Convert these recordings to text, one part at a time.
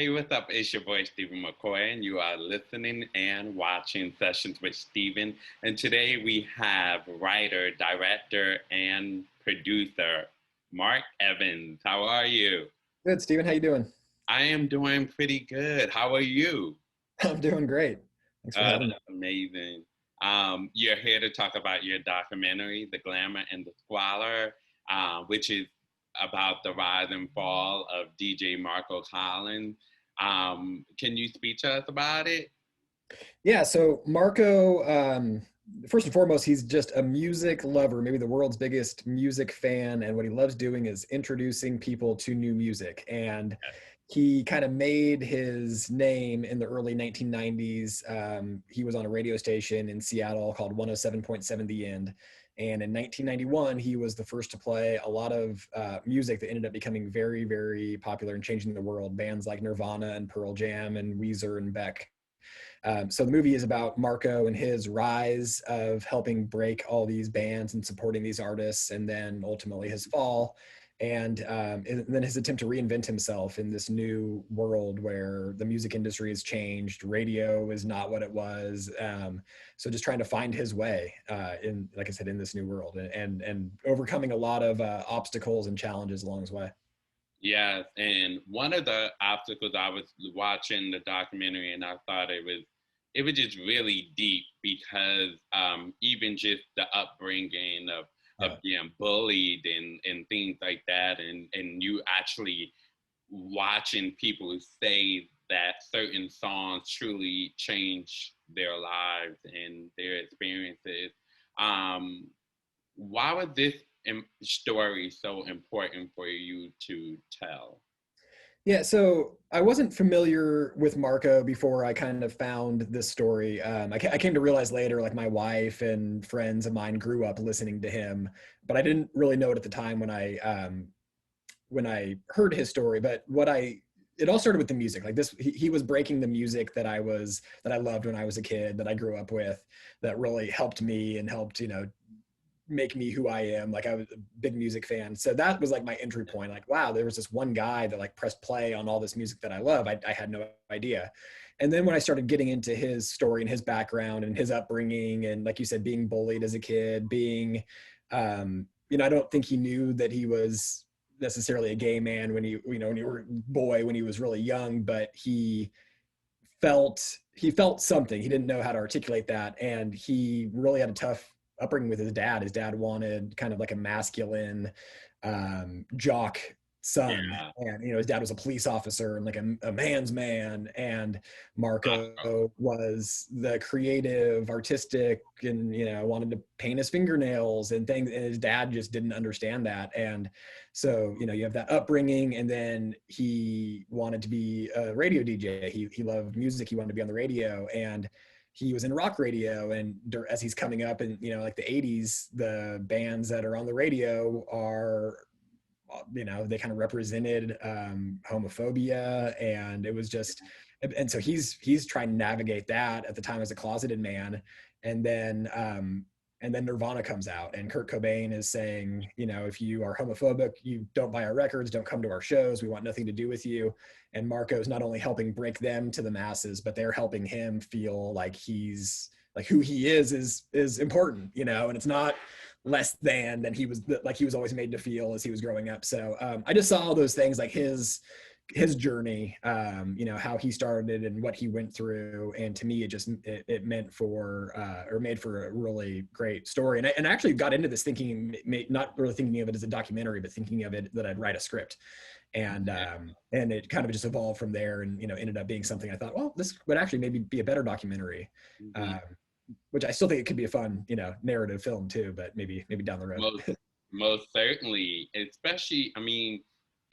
Hey, what's up? It's your boy, Stephen McCoy, and you are listening and watching Sessions with Stephen. And today we have writer, director, and producer, Marq Evans. How are you? Good, Steven. How you doing? I am doing pretty good. How are you? I'm doing great. Thanks for having me. That's amazing. You're here to talk about your documentary, The Glamour and The Squalor, which is about the rise and fall of DJ Marco Collins. Can you speak to us about it? Yeah, so Marco, first and foremost, he's just a music lover, maybe the world's biggest music fan. And what he loves doing is introducing people to new music. And he kind of made his name in the early 1990s. He was on a radio station in Seattle called 107.7 The End. And in 1991, he was the first to play a lot of music that ended up becoming very, very popular and changing the world. Bands like Nirvana and Pearl Jam and Weezer and Beck. So the movie is about Marco and his rise of helping break all these bands and supporting these artists, and then ultimately his fall, and then his attempt to reinvent himself in this new world where the music industry has changed. Radio is not what it was. So just trying to find his way in, like I said, in this new world, and overcoming a lot of obstacles and challenges along his way. Yes, and one of the obstacles I was watching the documentary, and I thought it was just really deep because even just the upbringing Yeah. of being bullied and things like that, and you actually watching people say that certain songs truly change their lives and their experiences. Um, why was this story so important for you to tell? Yeah, so I wasn't familiar with Marco before I kind of found this story. I came to realize later, like my wife and friends of mine grew up listening to him, but I didn't really know it at the time when I heard his story. But it all started with the music. Like this, he was breaking the music that I loved when I was a kid, that I grew up with, that really helped me and helped make me who I am. Like I was a big music fan. So that was like my entry point. Like, wow, there was this one guy that like pressed play on all this music that I love. I had no idea. And then when I started getting into his story and his background and his upbringing, and like you said, being bullied as a kid, I don't think he knew that he was necessarily a gay man when he were a boy, when he was really young, but he felt something. He didn't know how to articulate that, and he really had a tough upbringing with his dad. His dad wanted kind of like a masculine jock son, Yeah. and his dad was a police officer and like a man's man, and Marco was the creative, artistic, and wanted to paint his fingernails and things, and his dad just didn't understand that. And so you have that upbringing, and then he wanted to be a radio DJ. He loved music. He wanted to be on the radio, and he was in rock radio. And as he's coming up in like the 80s, the bands that are on the radio are they kind of represented homophobia, and it was just, and so he's trying to navigate that at the time as a closeted man. And then Nirvana comes out, and Kurt Cobain is saying, if you are homophobic, you don't buy our records, don't come to our shows, we want nothing to do with you. And Marco's not only helping break them to the masses, but they're helping him feel like he's like who he is important, and it's not less than he was always made to feel as he was growing up. So I just saw all those things, like his journey, how he started and what he went through. And to me, it meant for or made for a really great story. And I actually got into this thinking, not really thinking of it as a documentary, but thinking of it that I'd write a script. And it kind of just evolved from there, and ended up being something I thought, well, this would actually maybe be a better documentary. Mhm. um, which I still think it could be a fun, narrative film too, but maybe down the road. Most most certainly, especially, I mean,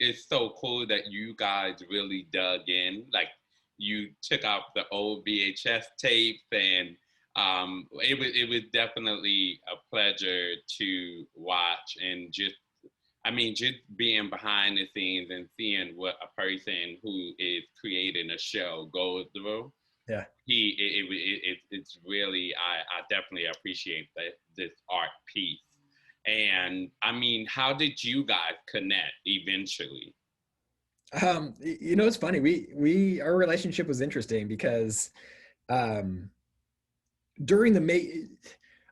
it's so cool that you guys really dug in. Like you took out the old VHS tapes, and it was definitely a pleasure to watch. And just, I mean, just being behind the scenes and seeing what a person who is creating a show goes through. Yeah. It's really, I definitely appreciate this art piece. And I mean, how did you guys connect eventually? It's funny. Our relationship was interesting because um, during the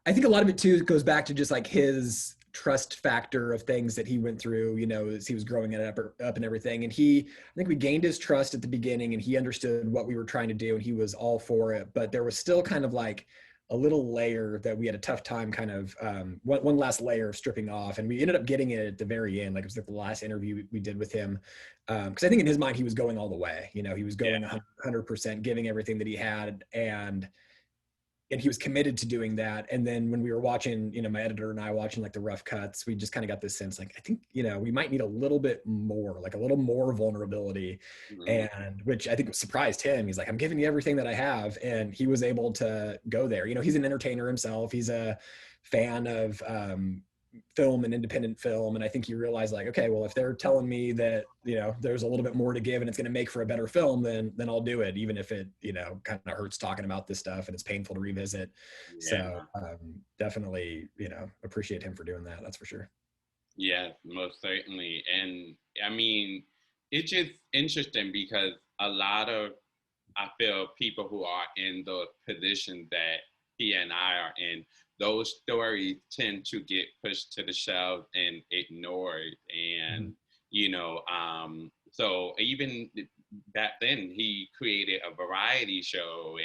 I think a lot of it too goes back to just like his trust factor of things that he went through, as he was growing it up and everything. And I think we gained his trust at the beginning, and he understood what we were trying to do, and he was all for it. But there was still kind of like a little layer that we had a tough time kind of one last layer of stripping off, and we ended up getting it at the very end. Like it was like the last interview we did with him, because I think in his mind he was going all the way. He was going 100%, giving everything that he had, and he was committed to doing that. And then when we were watching, my editor and I watching like the rough cuts, we just kind of got this sense like, I think, we might need a little bit more, like a little more vulnerability. Mhm. And which I think surprised him. He's like, I'm giving you everything that I have. And he was able to go there. He's an entertainer himself. He's a fan of film and independent film. And I think you realize like, okay, well, if they're telling me that, there's a little bit more to give and it's going to make for a better film, then I'll do it. Even if it, kind of hurts talking about this stuff and it's painful to revisit. So Yeah. definitely, appreciate him for doing that. That's for sure. Yeah, most certainly. And I mean, it's just interesting because a lot of, I feel, people who are in the position that he and I are in, those stories tend to get pushed to the shelf and ignored. Mhm. And, so even back then, he created a variety show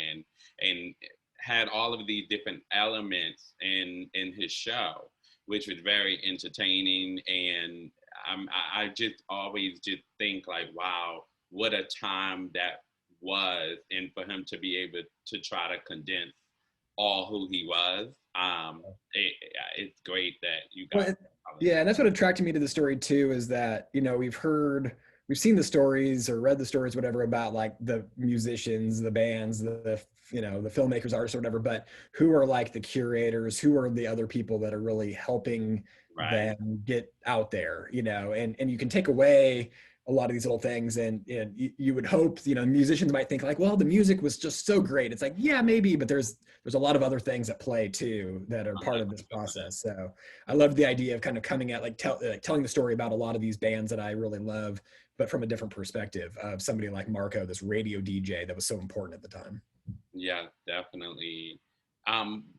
and had all of these different elements in his show, which was very entertaining. And I just always just think like, wow, what a time that was, and for him to be able to try to condense all who he was. It's great that you Well, guys. yeah, and that's what attracted me to the story too, is that, we've seen the stories or read the stories, whatever, about like the musicians, the bands, the filmmakers, artists, or whatever, but who are like the curators, who are the other people that are really helping Right. them get out there, and you can take away a lot of these little things, and you would hope, musicians might think like, well, the music was just so great. It's like, yeah, maybe, but there's a lot of other things at play too that are part of this 100%. process. So I love the idea of kind of coming at like telling the story about a lot of these bands that I really love, but from a different perspective of somebody like Marco, this radio DJ that was so important at the time. Yeah, definitely.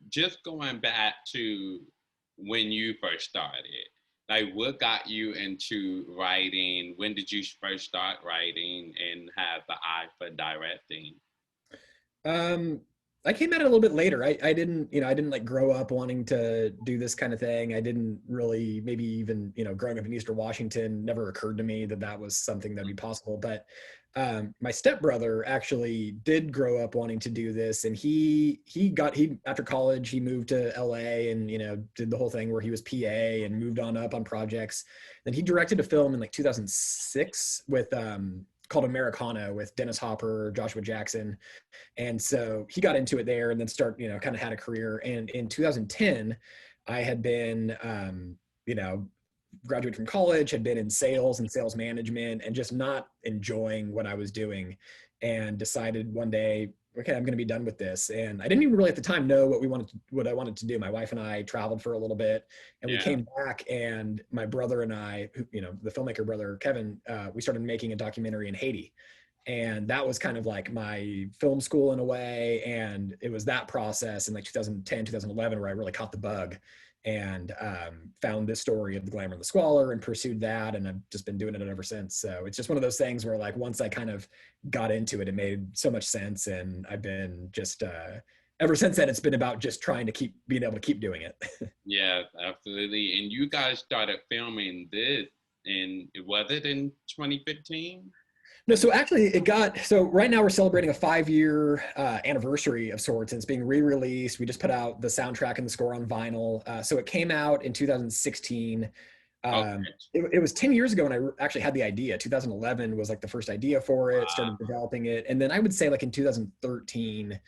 Just going back to when you first started, like what got you into writing? When did you first start writing and have the eye for directing? Um, I came at it a little bit later. I didn't like grow up wanting to do this kind of thing. I didn't really, maybe even, growing up in Eastern Washington, never occurred to me that that was something that'd be possible. But my stepbrother actually did grow up wanting to do this, and he after college he moved to LA and did the whole thing where he was PA and moved on up on projects. Then he directed a film in like 2006 with called Americana with Dennis Hopper, Joshua Jackson, and so he got into it there and then kind of had a career. And in 2010, I had been, graduated from college, had been in sales and sales management and just not enjoying what I was doing, and decided one day, okay, I'm going to be done with this. And I didn't even really at the time know what I wanted to do. My wife and I traveled for a little bit, and we Yeah. came back, and my brother and I, the filmmaker brother, Kevin, we started making a documentary in Haiti, and that was kind of like my film school in a way. And it was that process in like 2010 2011 where I really caught the bug, and found this story of the Glamour and the Squalor and pursued that, and I've just been doing it ever since. So it's just one of those things where like once I kind of got into it, it made so much sense, and I've been just ever since then, it's been about just trying to keep being able to keep doing it. Yeah, absolutely. And you guys started filming this, and was it in 2015? No, so actually, so right now we're celebrating a 5-year anniversary of sorts, and it's being re-released. We just put out the soundtrack and the score on vinyl. So it came out in 2016. Okay. It was 10 years ago when I actually had the idea. 2011 was like the first idea for it, started developing it. And then I would say like in 2013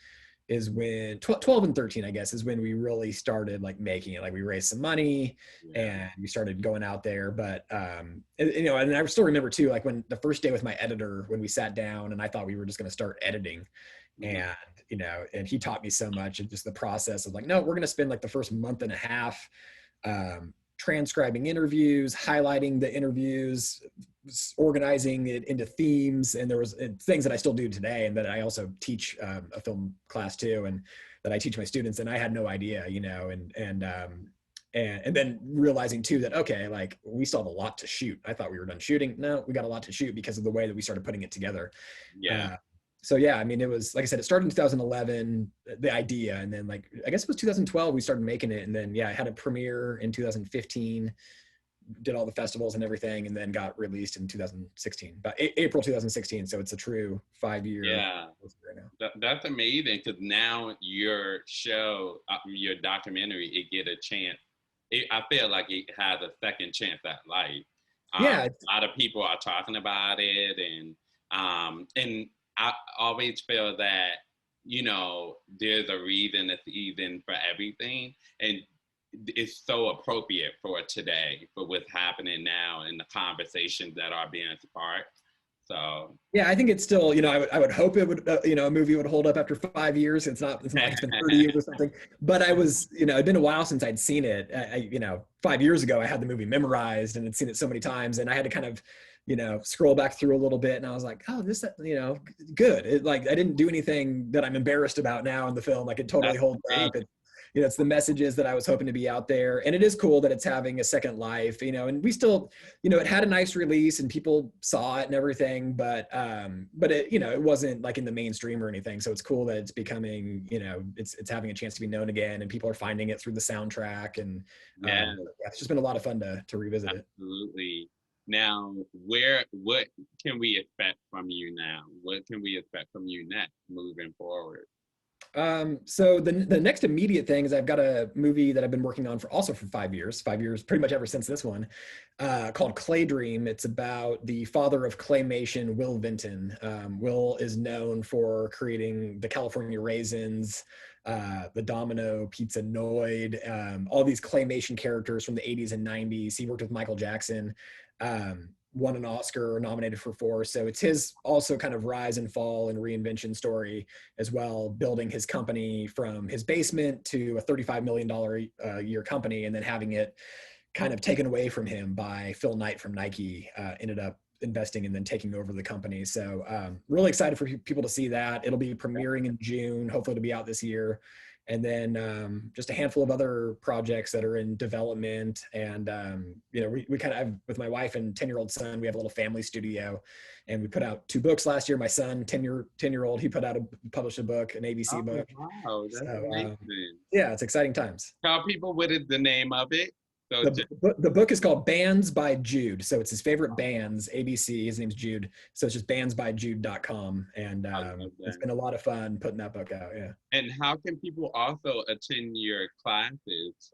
is when 12 and 13, I guess, is when we really started like making it. Like we raised some money Yeah. and we started going out there. But and I still remember too, like when the first day with my editor, when we sat down and I thought we were just going to start editing, Mhm. and and he taught me so much, and just the process of like, no, we're going to spend like the first month and a half transcribing interviews, highlighting the interviews, organizing it into themes, and there was things that I still do today, and that I also teach a film class too, and that I teach my students, and I had no idea, and then realizing too that, okay, like we still have a lot to shoot. I thought we were done shooting. No, we got a lot to shoot because of the way that we started putting it together. Yeah. So yeah, I mean, it was, like I said, it started in 2011, the idea, and then like, I guess it was 2012, we started making it. And then, yeah, I had a premiere in 2015, did all the festivals and everything, and then got released in 2016, about April 2016. So it's a true 5-year. Yeah, right now. that's amazing, because now your show, your documentary, it get a chance. I feel like it has a second chance at life. Yeah. A lot of people are talking about it, and I always feel that, there's a reason, a season for everything, and it's so appropriate for today, for what's happening now and the conversations that are being sparked. So yeah, I think it's still, I would hope it would, a movie would hold up after 5 years. It's not like it's been 30 years or something, but I was, it'd been a while since I'd seen it. 5 years ago, I had the movie memorized and had seen it so many times, and I had to kind of, scroll back through a little bit, and I was like, oh, this, good. It, like, I didn't do anything that I'm embarrassed about now in the film. Like, it totally holds up. It's the messages that I was hoping to be out there. And it is cool that it's having a second life, and we still, it had a nice release and people saw it and everything, but it, it wasn't like in the mainstream or anything. So it's cool that it's becoming, it's having a chance to be known again, and people are finding it through the soundtrack. And it's just been a lot of fun to revisit it. Absolutely. Now, what can we expect from you now? What can we expect from you next, moving forward? So the next immediate thing is I've got a movie that I've been working on for 5 years, pretty much ever since this one, called Claydream. It's about the father of claymation, Will Vinton. Will is known for creating the California Raisins, the Domino, Pizza Noid, all these claymation characters from the 80s and 90s. He worked with Michael Jackson. Won an Oscar, nominated for 4. So it's his also kind of rise and fall and reinvention story as well, building his company from his basement to a $35 million a year company, and then having it kind of taken away from him by Phil Knight from Nike, ended up investing and then taking over the company. So really excited for people to see that. It'll be premiering in June, hopefully to be out this year. And then just a handful of other projects that are in development. And, we kind of, with my wife and 10-year-old son, we have a little family studio, and we put out 2 books last year. My son, 10-year-old, he published a book, an ABC book. Wow, that's amazing. Yeah, it's exciting times. Tell people what is the name of it. So the book is called Bands by Jude. So it's his favorite bands, ABC. His name's Jude. So it's just bandsbyjude.com. And it's been a lot of fun putting that book out. Yeah. And how can people also attend your classes,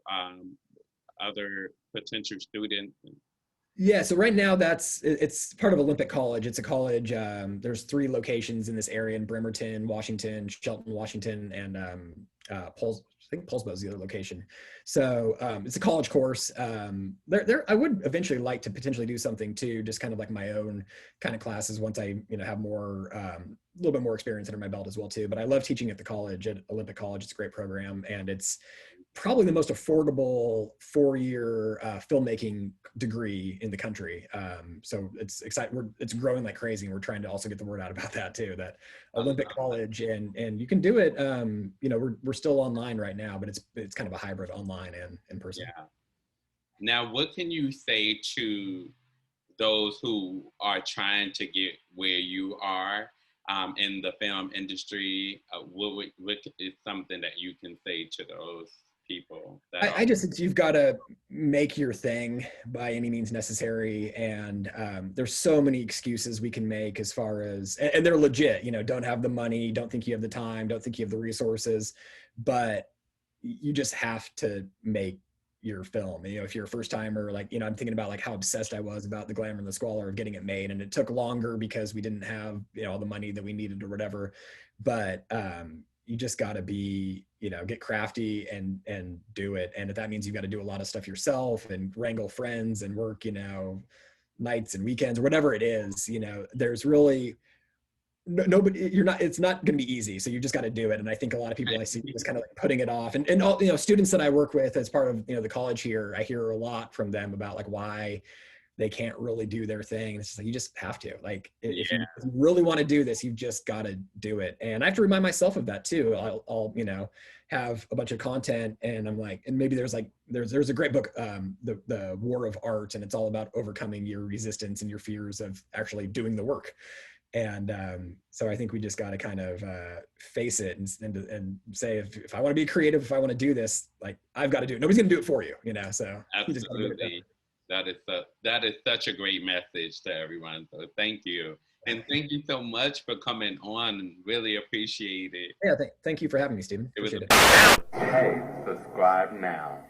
other potential students? Yeah, so right now it's part of Olympic College. It's a college. There's 3 locations in this area, in Bremerton, Washington, Shelton, Washington, and I think Poulsbo is the other location. So it's a college course. I would eventually like to potentially do something too, just kind of like my own kind of classes once I have more, a little bit more experience under my belt as well too. But I love teaching at the college, at Olympic College. It's a great program, and it's probably the most affordable 4-year filmmaking degree in the country. So it's exciting. It's growing like crazy, and we're trying to also get the word out about that too, that Olympic College, and you can do it. We're still online right now, but it's kind of a hybrid, online and in person. Yeah. Now, what can you say to those who are trying to get where you are in the film industry? What is something that you can say to those people? I just think you've got to make your thing by any means necessary, and there's so many excuses we can make as far as, and they're legit, don't have the money, don't think you have the time, don't think you have the resources, but you just have to make your film. If you're a first timer, like, I'm thinking about like how obsessed I was about the Glamour and the Squalor of getting it made, and it took longer because we didn't have all the money that we needed or whatever, but you just got to be, get crafty and do it. And if that means you've got to do a lot of stuff yourself and wrangle friends and work, nights and weekends or whatever it is, there's really nobody, it's not going to be easy. So you just got to do it. And I think a lot of people I see just kind of like putting it off, and all, students that I work with as part of, the college here, I hear a lot from them about like why they can't really do their thing. It's just like, you just have to, like, if Yeah. you really want to do this, you've just got to do it. And I have to remind myself of that too. I'll you know, have a bunch of content and I'm like, and maybe there's a great book, the War of Art, and it's all about overcoming your resistance and your fears of actually doing the work. And so I think we just got to kind of face it and say, if I want to be creative, if I want to do this, like, I've got to do it. Nobody's going to do it for you, you know? So you just gotta get it done. Absolutely. That is such a great message to everyone. So thank you. And thank you so much for coming on. Really appreciate it. Yeah, thank you for having me, Stephen. It was Appreciate it. Hey, subscribe now.